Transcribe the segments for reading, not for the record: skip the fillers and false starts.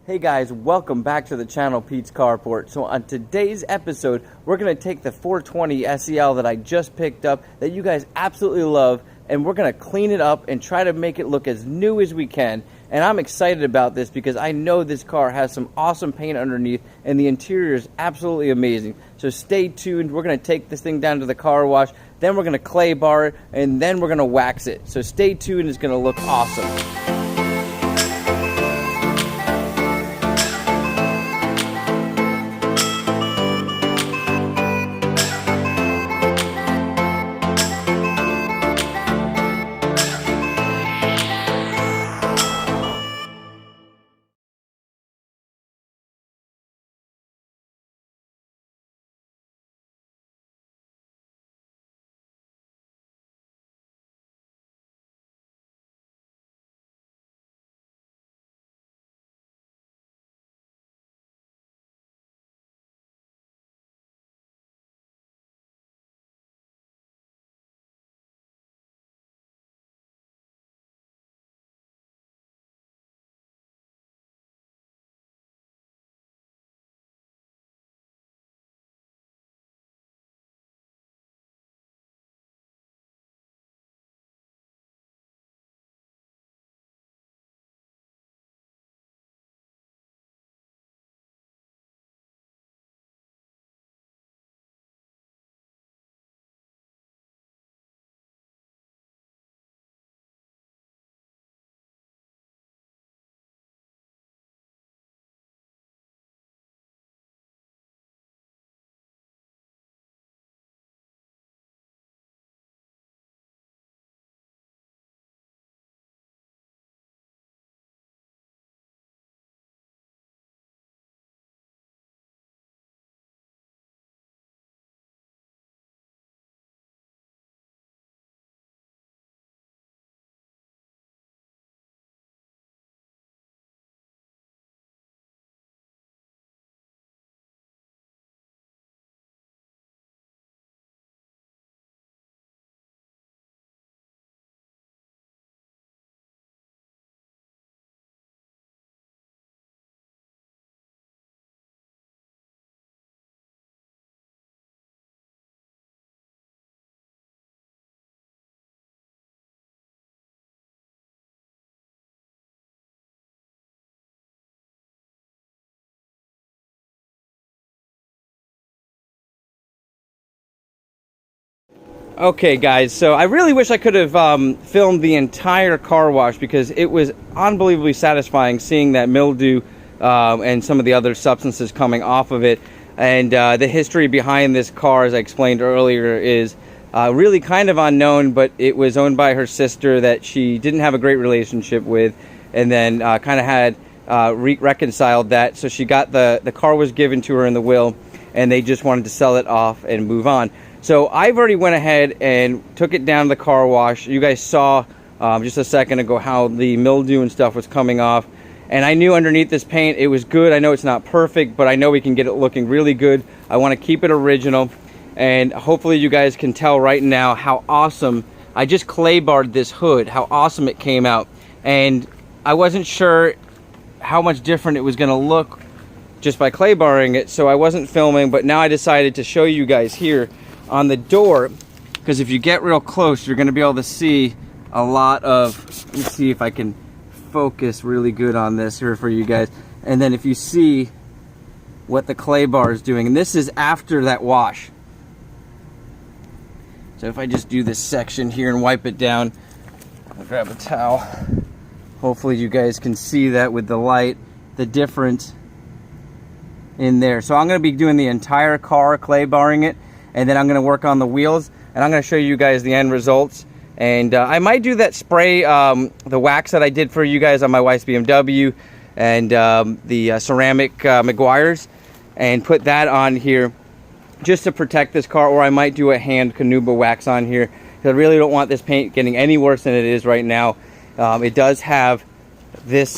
Hey guys, welcome back to the channel Pete's Carport. So on today's episode, we're going to take the 420 SEL that I just picked up that you guys absolutely love, and we're going to clean it up and try to make it look as new as we can. And I'm excited about this because I know this car has some awesome paint underneath and the interior is absolutely amazing. So stay tuned. We're going to take this thing down to the car wash, then we're going to clay bar it, and then we're going to wax it. So stay tuned, it's going to look awesome. Okay guys, so I really wish I could have filmed the entire car wash because it was unbelievably satisfying seeing that mildew and some of the other substances coming off of it. And the history behind this car, as I explained earlier, is really kind of unknown, but it was owned by her sister that she didn't have a great relationship with, and then kind of had reconciled that. So she got the car was given to her in the will, and they just wanted to sell it off and move on. So I've already went ahead and took it down to the car wash. You guys saw just a second ago how the mildew and stuff was coming off. And I knew underneath this paint it was good. I know it's not perfect, but I know we can get it looking really good. I want to keep it original. And hopefully you guys can tell right now how awesome. I just clay barred this hood, how awesome it came out. And I wasn't sure how much different it was going to look just by clay barring it, so I wasn't filming. But now I decided to show you guys here on the door, because if you get real close you're going to be able to see a lot of, let me see if I can focus really good on this here for you guys, and then if you see what the clay bar is doing, and this is after that wash. So if I just do this section here and wipe it down, I'll grab a towel. Hopefully you guys can see that with the light, the difference in there. So I'm going to be doing the entire car, clay barring it, and then I'm going to work on the wheels, and I'm going to show you guys the end results. And I might do that spray, the wax that I did for you guys on my wife's BMW, and the ceramic MEGUIARS, and put that on here just to protect this car. Or I might do a hand Canuba wax on here, because I really don't want this paint getting any worse than it is right now. It does have this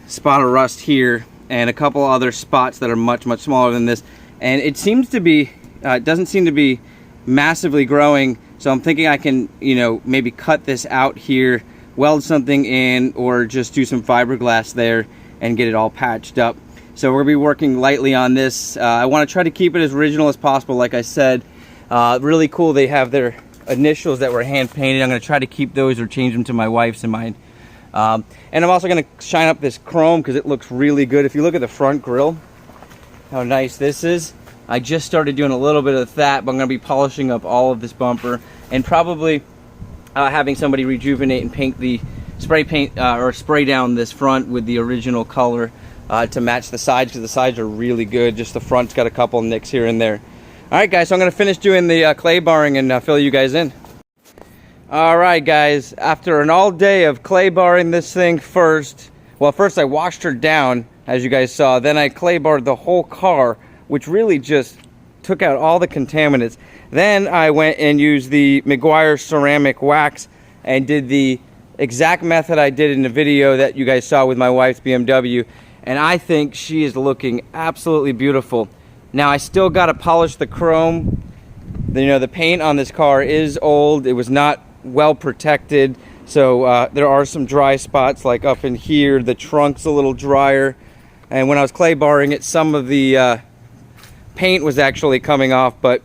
spot of rust here and a couple other spots that are much smaller than this, and it seems to be it doesn't seem to be massively growing. So I'm thinking I can, you know, maybe cut this out here, weld something in, or just do some fiberglass there and get it all patched up. So we're gonna be working lightly on this. I want to try to keep it as original as possible. Like I said, really cool. They have their initials that were hand painted. I'm gonna try to keep those or change them to my wife's and mine. And I'm also gonna shine up this chrome because it looks really good. If you look at the front grille, how nice this is. I just started doing a little bit of that, but I'm gonna be polishing up all of this bumper and probably having somebody rejuvenate and paint the spray paint or spray down this front with the original color to match the sides, because the sides are really good. Just the front's got a couple nicks here and there. All right, guys, so I'm gonna finish doing the clay barring and fill you guys in. All right, guys, after an all day of clay barring this thing first, well, first I washed her down, as you guys saw, then I clay barred the whole car, which really just took out all the contaminants. Then I went and used the MEGUIARS ceramic wax and did the exact method I did in the video that you guys saw with my wife's BMW, and I think she is looking absolutely beautiful. Now I still got to polish the chrome. You know, the paint on this car is old. It was not well protected, so there are some dry spots, like up in here. The trunk's a little drier, and when I was clay barring it, some of the paint was actually coming off. But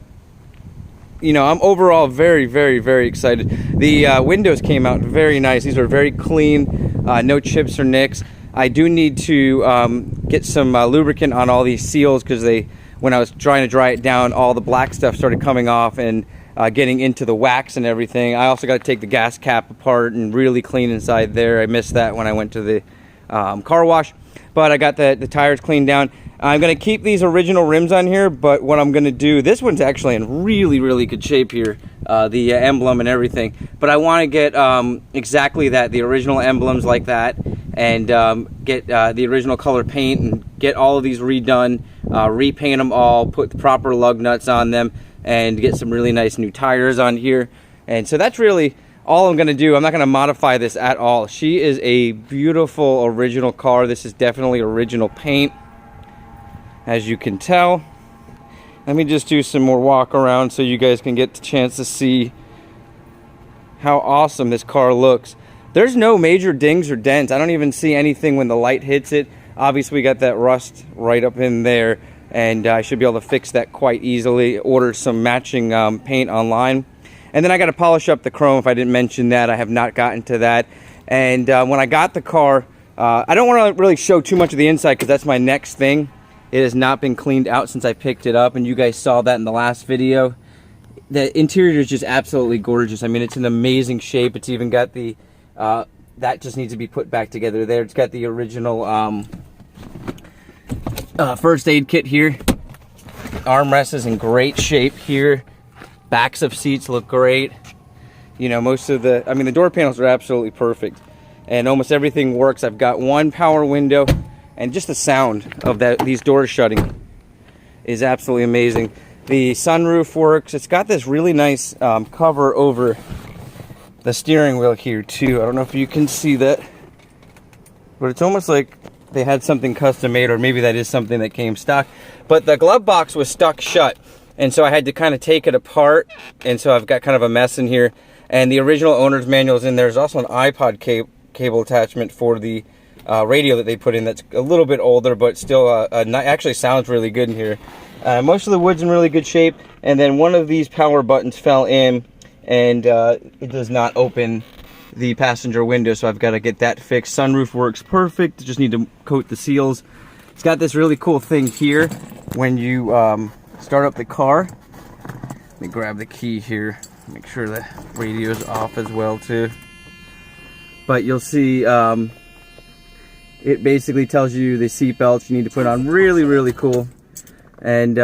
you know, I'm overall very, very, very excited. The windows came out very nice. These are very clean, no chips or nicks. I do need to get some lubricant on all these seals, because when I was trying to dry it down, all the black stuff started coming off and getting into the wax and everything. I also got to take the gas cap apart and really clean inside there. I missed that when I went to the car wash, but I got the tires cleaned down. I'm going to keep these original rims on here, but what I'm going to do, this one's actually in really, really good shape here, the emblem and everything, but I want to get exactly that, the original emblems like that, and get the original color paint and get all of these redone, repaint them all, put the proper lug nuts on them, and get some really nice new tires on here. And so that's really all I'm going to do. I'm not going to modify this at all. She is a beautiful original car. This is definitely original paint, as you can tell. Let me just do some more walk around so you guys can get the chance to see how awesome this car looks. There's no major dings or dents. I don't even see anything when the light hits it. Obviously we got that rust right up in there, and I should be able to fix that quite easily. Order some matching paint online. And then I got to polish up the chrome. If I didn't mention that, I have not gotten to that. And when I got the car, I don't want to really show too much of the inside, because that's my next thing. It has not been cleaned out since I picked it up, and you guys saw that in the last video. The interior is just absolutely gorgeous. I mean, it's in amazing shape. It's even got the that just needs to be put back together there. It's got the original first aid kit here. Armrest is in great shape here. Backs of seats look great. You know, most of the, I mean, the door panels are absolutely perfect, and almost everything works. I've got one power window, and just the sound of these doors shutting is absolutely amazing. The sunroof works. It's got this really nice cover over the steering wheel here too. I don't know if you can see that, but it's almost like they had something custom made, or maybe that is something that came stock. But the glove box was stuck shut, and so I had to kind of take it apart, and so I've got kind of a mess in here. And the original owner's manual is in there. There's also an iPod cable attachment for the radio that they put in that's a little bit older, but still actually sounds really good in here. Most of the wood's in really good shape, and then one of these power buttons fell in, and it does not open the passenger window, so I've got to get that fixed. Sunroof works perfect, just need to coat the seals. It's got this really cool thing here when you start up the car. Let me grab the key here, make sure the radio's off as well too. But you'll see it basically tells you the seat belts you need to put on. Really, really cool. And you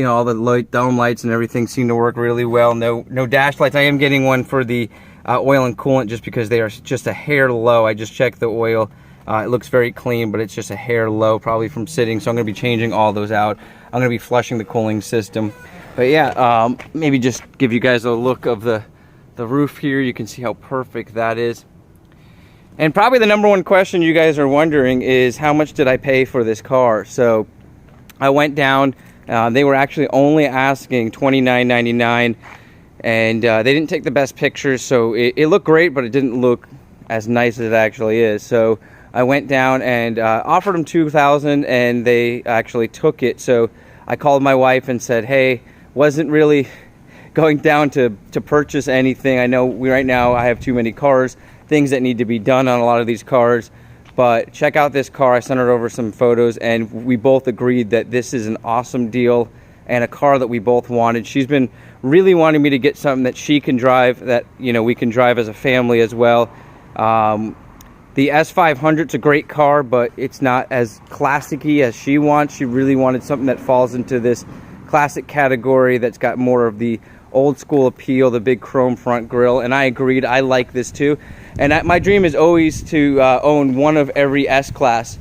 know, all the dome lights and everything seem to work really well. No dash lights. I am getting one for the oil and coolant, just because they are just a hair low. I just checked the oil. It looks very clean, but it's just a hair low, probably from sitting. So I'm going to be changing all those out. I'm going to be flushing the cooling system. But yeah, maybe just give you guys a look of the roof here. You can see how perfect that is. And probably the number one question you guys are wondering is, how much did I pay for this car? So I went down. They were actually only asking $29.99, and they didn't take the best pictures, so it looked great, but it didn't look as nice as it actually is. So I went down and offered them $2,000, and they actually took it. So I called my wife and said, hey, wasn't really going down to purchase anything. I know right now I have too many cars, things that need to be done on a lot of these cars, but check out this car. I sent her over some photos, and we both agreed that this is an awesome deal and a car that we both wanted. She's been really wanting me to get something that she can drive, that, you know, we can drive as a family as well. The S500's a great car, but it's not as classic-y as she wants. She really wanted something that falls into this classic category, that's got more of the old school appeal, the big chrome front grille, and I agreed. I like this too. And my dream is always to own one of every S-Class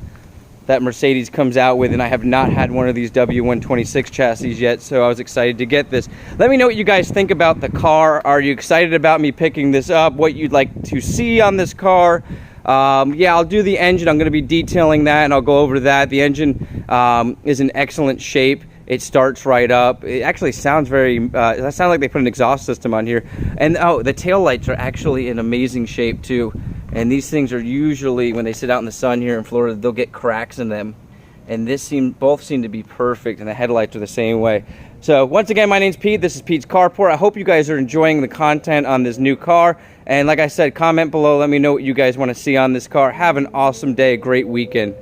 that Mercedes comes out with, and I have not had one of these W126 chassis yet, so I was excited to get this. Let me know what you guys think about the car. Are you excited about me picking this up? What you'd like to see on this car? Yeah, I'll do the engine. I'm going to be detailing that, and I'll go over that. The engine is in excellent shape. It starts right up. It actually sounds very, that sounds like they put an exhaust system on here. And oh, the tail lights are actually in amazing shape too. And these things are usually, when they sit out in the sun here in Florida, they'll get cracks in them. And both seem to be perfect, and the headlights are the same way. So once again, my name's Pete. This is Pete's Car Report. I hope you guys are enjoying the content on this new car. And like I said, comment below. Let me know what you guys want to see on this car. Have an awesome day, a great weekend.